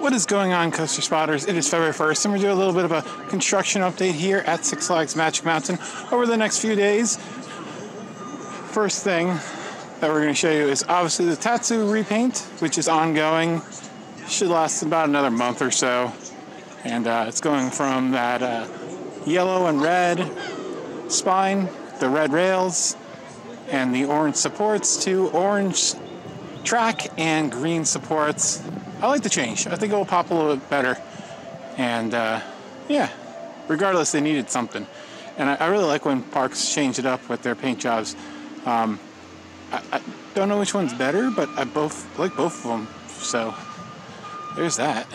What is going on, coaster spotters? It is February 1st, and we're doing a little bit of a construction update here at Six Flags Magic Mountain over the next few days. First thing that we're going to show you is obviously the Tatsu Repaint, which is ongoing. Should last about another month or so. And it's going from that yellow and red spine, the red rails, and the orange supports to orange track and green supports. I like the change. I think it will pop a little bit better. And yeah, regardless, they needed something. And I really like when parks change it up with their paint jobs. I don't know which one's better, but I like both of them. So there's that.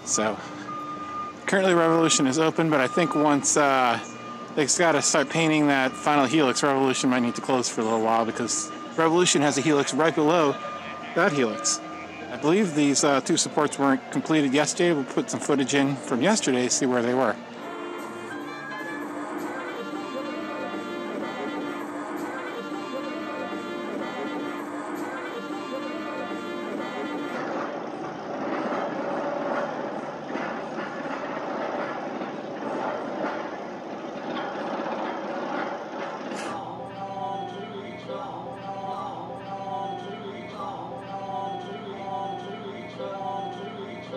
So currently Revolution is open, but I think once they've got to start painting that final helix, Revolution might need to close for a little while because Revolution has a helix right below that helix. I believe these two supports weren't completed yesterday. We'll put some footage in from yesterday to see where they were.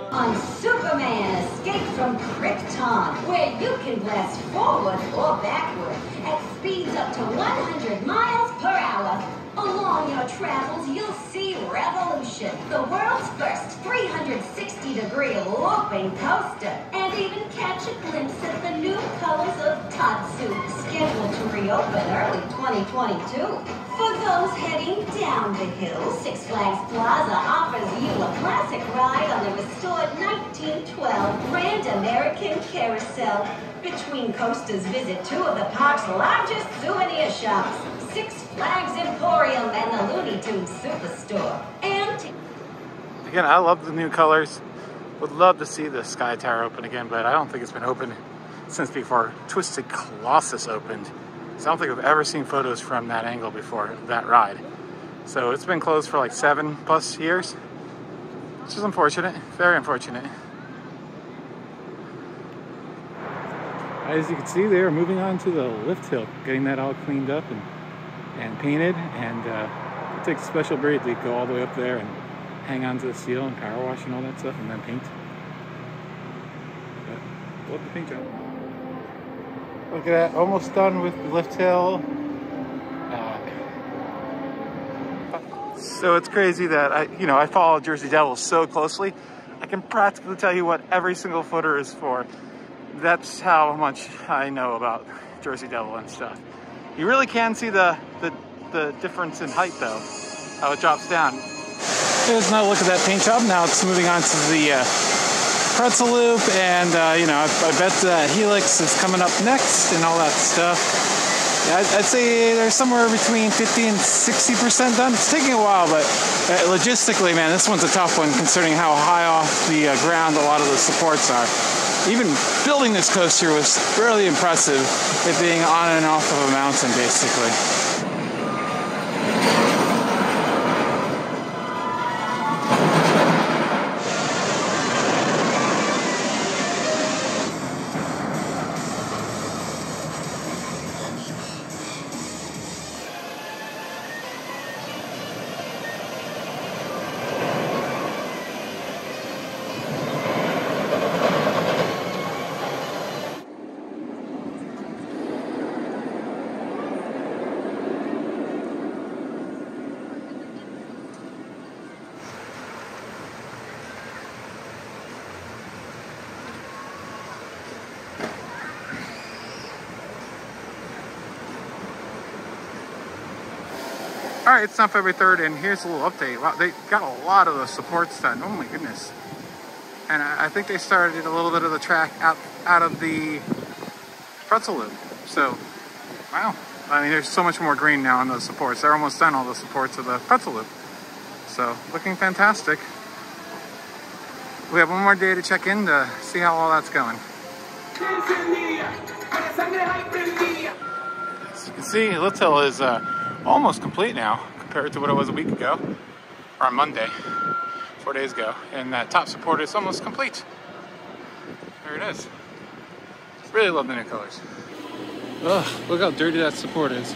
On Superman Escape from Krypton, where you can blast forward or backward at speeds up to 100 miles per hour. Along your travels, you'll see Revolution, the world's first 360-degree looping coaster, and even catch a glimpse at the new colors of Tatsu, scheduled to reopen early 2022. For those heading down the hill, Six Flags Plaza offers you a classic ride on the restored 1912 Grand American Carousel. Between coasters, visit two of the park's largest souvenir shops, Six Flags Emporium and the Looney Tunes Superstore. And again, I love the new colors. Would love to see the Sky Tower open again, but I don't think it's been open since before Twisted Colossus opened. So I don't think I've ever seen photos from that angle before, that ride. So it's been closed for like 7+ years, which is unfortunate, very unfortunate. As you can see, they are moving on to the lift hill, getting that all cleaned up and painted, and it takes a special breed to go all the way up there and hang onto the steel and power wash and all that stuff, and then paint. But love the paint job. Look at that, almost done with the lift hill. So it's crazy that I follow Jersey Devil so closely. I can practically tell you what every single footer is for. That's how much I know about Jersey Devil and stuff. You really can see the difference in height though, how it drops down. Here's another look at that paint job. Now it's moving on to the Pretzel Loop, and I bet that helix is coming up next and all that stuff. Yeah, I'd say they're somewhere between 50 and 60% done. It's taking a while, but logistically, man, this one's a tough one considering how high off the ground a lot of the supports are. Even building this coaster was fairly impressive, it being on and off of a mountain, basically. Alright, it's now February 3rd, and here's a little update. Wow, they got a lot of the supports done. Oh my goodness. And I think they started a little bit of the track out of the Pretzel Loop. So, wow. I mean, there's so much more green now on those supports. They're almost done, all the supports of the Pretzel Loop. So, looking fantastic. We have one more day to check in to see how all that's going. As you can see, Lift Hill is almost complete now compared to what it was a week ago, or on Monday. 4 days ago, and that top support is almost complete. There it is. Really love the new colors. Ugh, look how dirty that support is.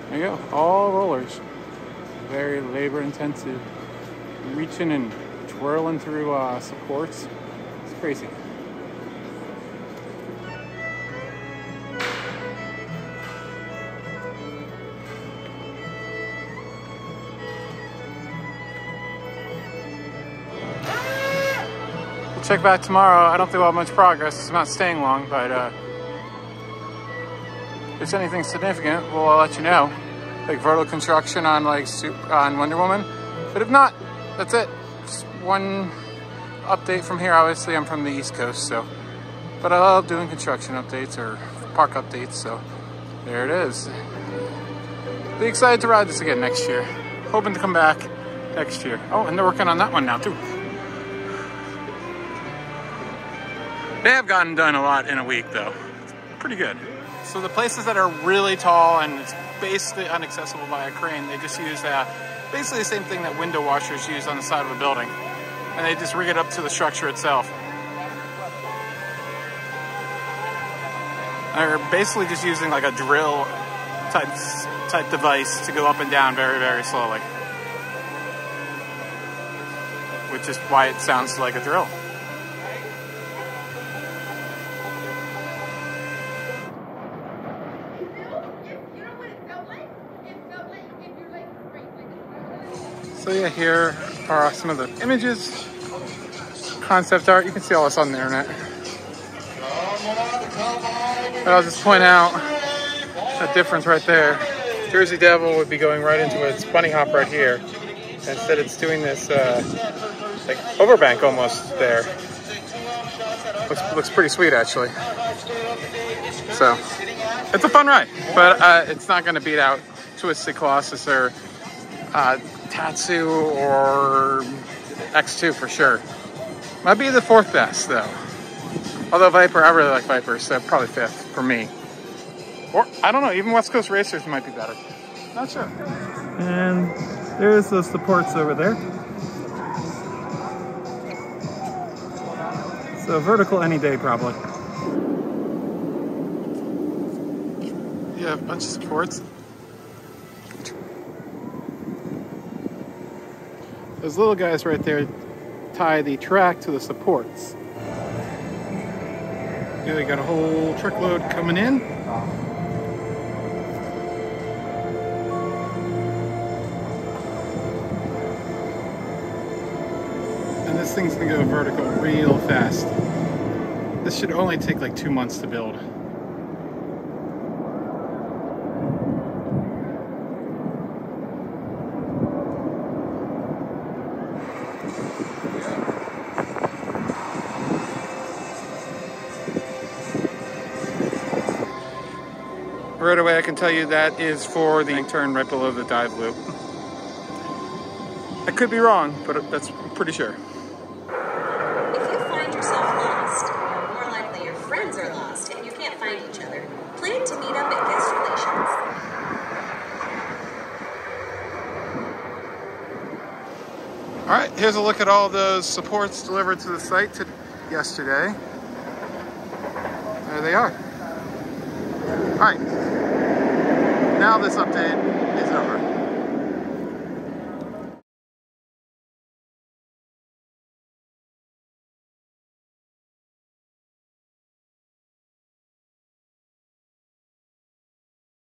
There you go, all rollers. Very labor intensive. Reaching and twirling through supports. It's crazy. We'll check back tomorrow. I don't think we'll have much progress. I'm not staying long, but if there's anything significant, we'll let you know. Like vertical construction on on Wonder Woman. But if not, that's it. Just one update from here. Obviously, I'm from the East Coast, but I love doing construction updates or park updates. So there it is. Be excited to ride this again next year. Hoping to come back next year. Oh, and they're working on that one now too. They have gotten done a lot in a week, though. It's pretty good. So the places that are really tall and it's basically inaccessible by a crane, they just use basically the same thing that window washers use on the side of a building. And they just rig it up to the structure itself. They're basically just using like a drill type device to go up and down very, very slowly. Which is why it sounds like a drill. So yeah, here are some of the images, concept art. You can see all this on the internet. But I'll just point out that difference right there. Jersey Devil would be going right into its bunny hop right here. Instead it's doing this like overbank almost there. Looks pretty sweet actually. So it's a fun ride, but it's not going to beat out Twisted Colossus or Tatsu or X2 for sure. Might be the 4th best though. Although Viper, I really like Viper, so probably 5th for me. Or, I don't know, even West Coast Racers might be better. Not sure. And there's the supports over there. So vertical any day probably. Yeah, a bunch of supports. Those little guys right there tie the track to the supports. Yeah, they got a whole truckload coming in. And this thing's gonna go vertical real fast. This should only take like 2 months to build. Right away I can tell you that is for the turn right below the dive loop. I could be wrong, but that's pretty sure. If you find yourself lost, or more likely your friends are lost and you can't find each other, plan to meet up at guest relations. Alright, here's a look at all those supports delivered to the site yesterday. There they are. Alright, now this update is over.